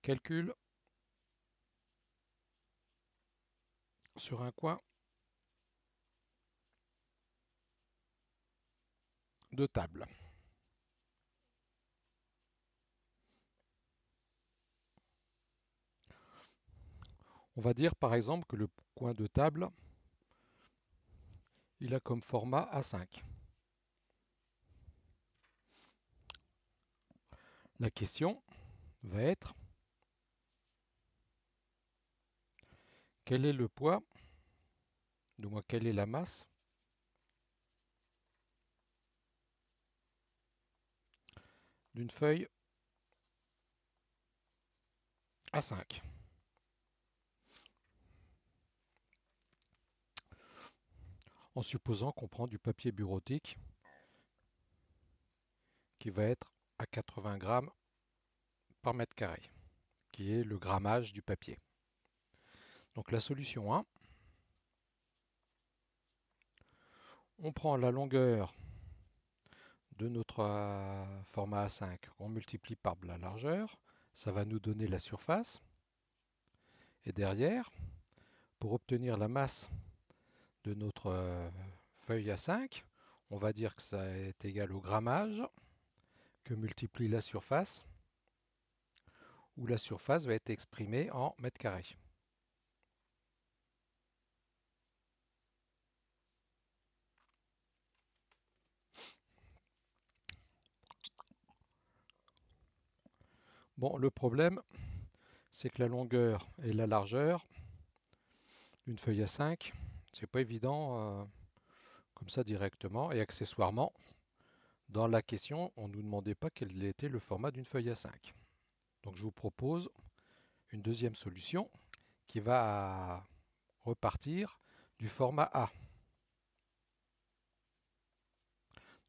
Calcul sur un coin de table. On va dire par exemple que le coin de table, il a comme format A5. La question va être quel est le poids, du moins quelle est la masse d'une feuille A5. En supposant qu'on prend du papier bureautique qui va être à 80 grammes par mètre carré, qui est le grammage du papier. Donc la solution 1, on prend la longueur de notre format A5, on multiplie par la largeur, ça va nous donner la surface. Et derrière, pour obtenir la masse de notre feuille A5, on va dire que ça est égal au grammage que multiplie la surface, où la surface va être exprimée en mètres carrés. Bon, le problème, c'est que la longueur et la largeur d'une feuille A5, c'est pas évident comme ça directement. Et accessoirement, dans la question, on ne nous demandait pas quel était le format d'une feuille A5. Donc je vous propose une deuxième solution qui va repartir du format A.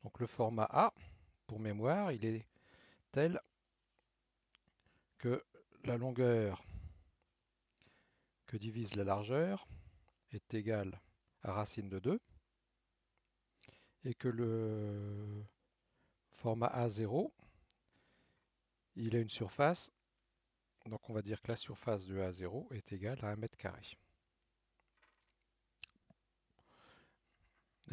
Donc le format A, pour mémoire, il est tel que la longueur que divise la largeur est égale à racine de 2 et que le format A0, il a une surface, donc on va dire que la surface de A0 est égale à 1 mètre carré.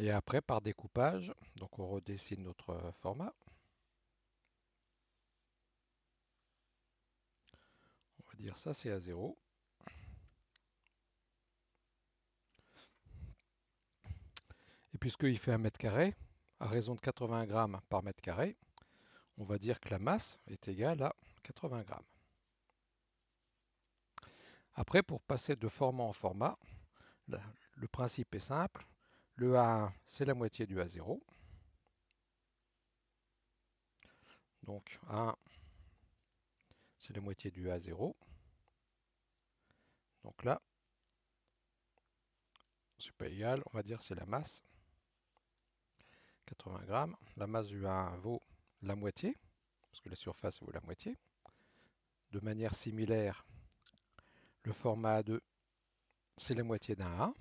Et après, par découpage, donc on redessine notre format. On va dire ça, c'est A0. Et puisqu'il fait 1 mètre carré, à raison de 80 grammes par mètre carré, on va dire que la masse est égale à 80 grammes. Après, pour passer de format en format, le principe est simple. Le A1, c'est la moitié du A0. Donc A1, c'est la moitié du A0. Donc là, c'est pas égal, on va dire c'est la masse, 80 grammes. La masse du A1 vaut la moitié, parce que la surface vaut la moitié. De manière similaire, le format A2, c'est la moitié d'un A1,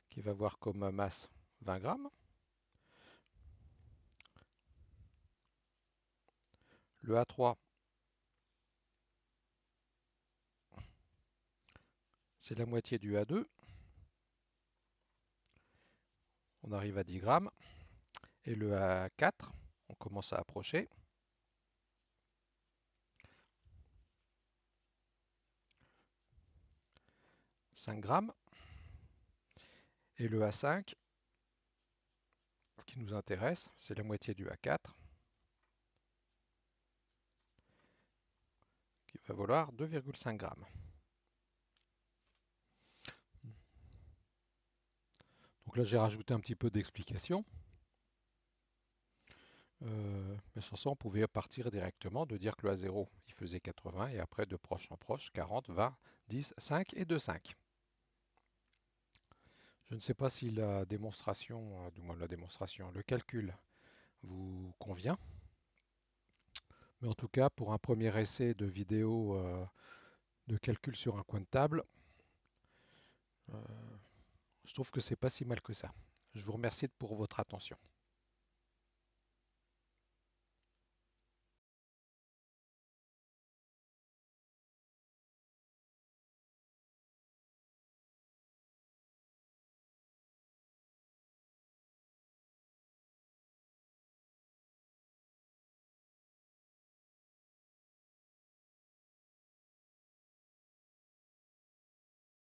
qui va avoir comme masse 20 grammes. Le A3, c'est la moitié du A2. On arrive à 10 grammes. Et le A4, on commence à approcher. 5 grammes. Et le A5, ce qui nous intéresse, c'est la moitié du A4, qui va valoir 2,5 grammes. Donc là, j'ai rajouté un petit peu d'explication. Mais sans ça, on pouvait partir directement de dire que le A0, il faisait 80, et après, de proche en proche, 40, 20, 10, 5 et 2, 5. Je ne sais pas si la démonstration, du moins la démonstration, le calcul vous convient. Mais en tout cas, pour un premier essai de vidéo de calcul sur un coin de table, euh, je trouve que c'est pas si mal que ça. Je vous remercie pour votre attention.